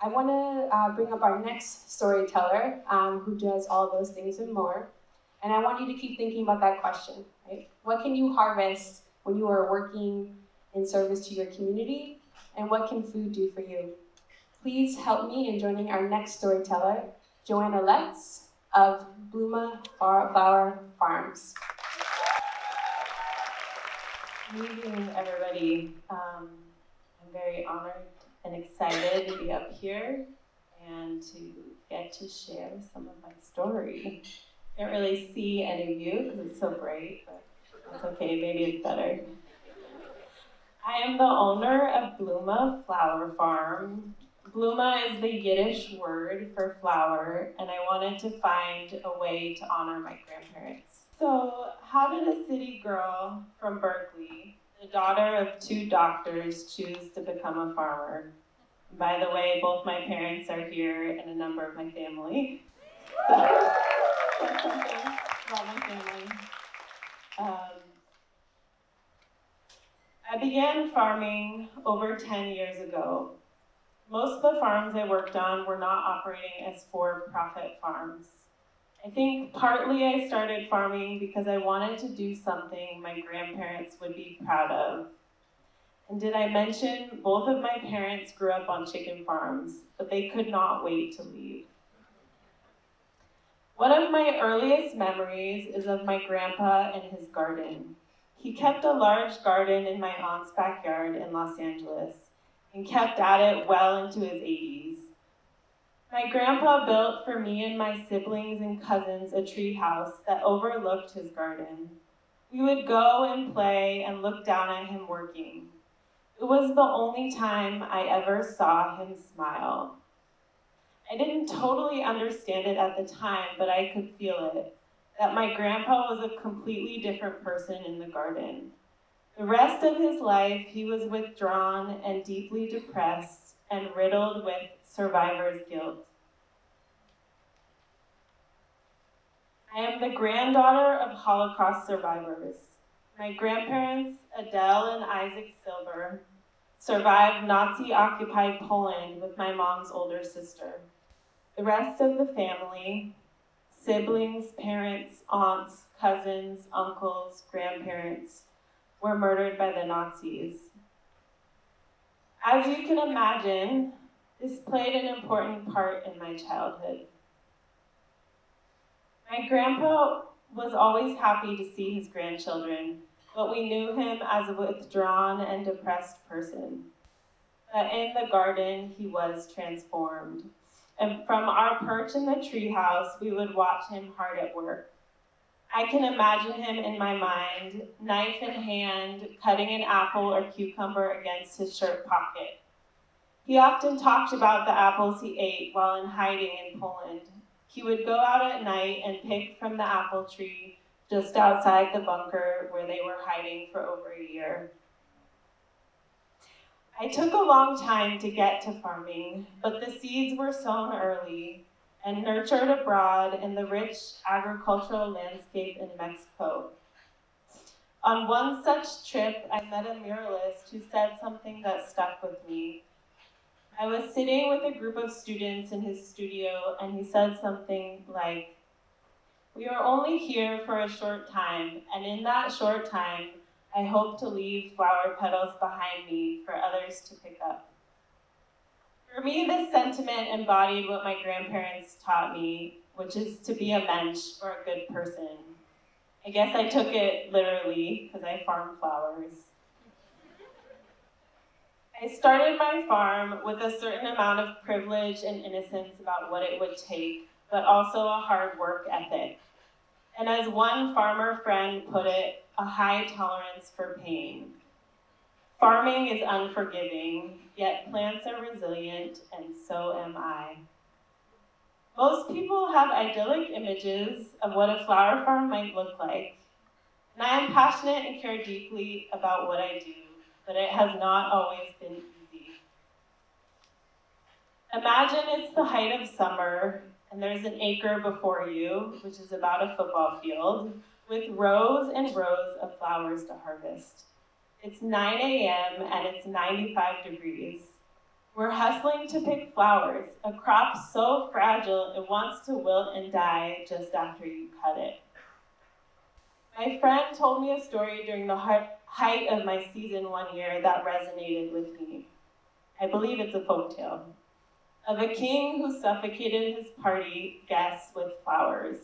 I want to bring up our next storyteller who does all those things and more. And I want you to keep thinking about that question, right? What can you harvest when you are working in service to your community? And what can food do for you? Please help me in joining our next storyteller, Joanna Letz of Bluma Flower Farms. Good evening, everybody. I'm very honored and excited to be up here and to get to share some of my story. Can't really see any of you because it's so bright, but that's okay, maybe it's better. I am the owner of Bluma Flower Farm. Bluma is the Yiddish word for flower, and I wanted to find a way to honor my grandparents. So, how did a city girl from Berkeley, the daughter of 2 doctors, choose to become a farmer? By the way, both my parents are here and a number of my family. So, that's something about my family. I began farming over 10 years ago. Most of the farms I worked on were not operating as for-profit farms. I think partly I started farming because I wanted to do something my grandparents would be proud of. And did I mention both of my parents grew up on chicken farms, but they could not wait to leave. One of my earliest memories is of my grandpa and his garden. He kept a large garden in my aunt's backyard in Los Angeles and kept at it well into his 80s. My grandpa built for me and my siblings and cousins a tree house that overlooked his garden. We would go and play and look down at him working. It was the only time I ever saw him smile. I didn't totally understand it at the time, but I could feel it, that my grandpa was a completely different person in the garden. The rest of his life, he was withdrawn and deeply depressed and riddled with survivor's guilt. I am the granddaughter of Holocaust survivors. My grandparents, Adele and Isaac Silber, survived Nazi-occupied Poland with my mom's older sister. The rest of the family, siblings, parents, aunts, cousins, uncles, grandparents, were murdered by the Nazis. As you can imagine, this played an important part in my childhood. My grandpa was always happy to see his grandchildren, but we knew him as a withdrawn and depressed person. But in the garden, he was transformed. And from our perch in the treehouse, we would watch him hard at work. I can imagine him in my mind, knife in hand, cutting an apple or cucumber against his shirt pocket. He often talked about the apples he ate while in hiding in Poland. He would go out at night and pick from the apple tree just outside the bunker where they were hiding for over a year. I took a long time to get to farming, but the seeds were sown early and nurtured abroad in the rich agricultural landscape in Mexico. On one such trip, I met a muralist who said something that stuck with me. I was sitting with a group of students in his studio, and he said something like, "We are only here for a short time, and in that short time, I hope to leave flower petals behind me for others to pick up." For me, this sentiment embodied what my grandparents taught me, which is to be a mensch, or a good person. I guess I took it literally, because I farm flowers. I started my farm with a certain amount of privilege and innocence about what it would take, but also a hard work ethic. And as one farmer friend put it, a high tolerance for pain. Farming is unforgiving, yet plants are resilient, and so am I. Most people have idyllic images of what a flower farm might look like, and I am passionate and care deeply about what I do, but it has not always been easy. Imagine it's the height of summer, and there's an acre before you, which is about a football field, with rows and rows of flowers to harvest. It's 9 a.m. and it's 95 degrees. We're hustling to pick flowers, a crop so fragile it wants to wilt and die just after you cut it. My friend told me a story during the height of my season one year that resonated with me. I believe it's a folktale of a king who suffocated his party guests with flowers.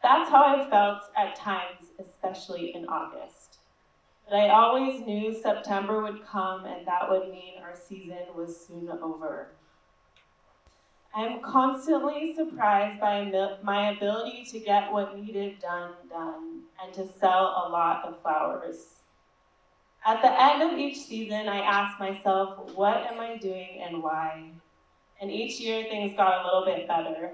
That's how I felt at times, especially in August. But I always knew September would come and that would mean our season was soon over. I'm constantly surprised by my ability to get what needed done, and to sell a lot of flowers. At the end of each season, I ask myself, what am I doing and why? And each year, things got a little bit better.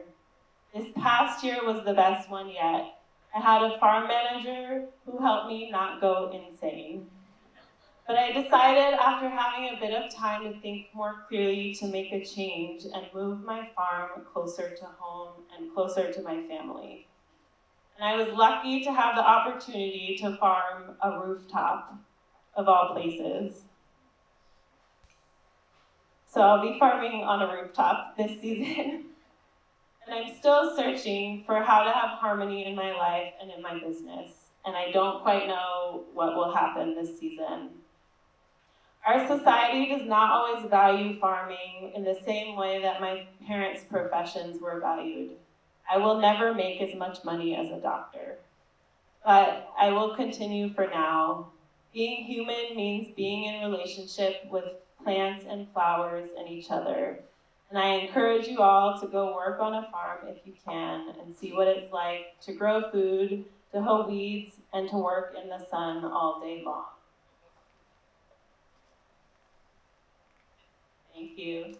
This past year was the best one yet. I had a farm manager who helped me not go insane. But I decided after having a bit of time to think more clearly to make a change and move my farm closer to home and closer to my family. And I was lucky to have the opportunity to farm a rooftop, of all places. So I'll be farming on a rooftop this season. And I'm still searching for how to have harmony in my life and in my business. And I don't quite know what will happen this season. Our society does not always value farming in the same way that my parents' professions were valued. I will never make as much money as a doctor, but I will continue for now. Being human means being in relationship with plants and flowers and each other. And I encourage you all to go work on a farm if you can and see what it's like to grow food, to hoe weeds, and to work in the sun all day long. Thank you.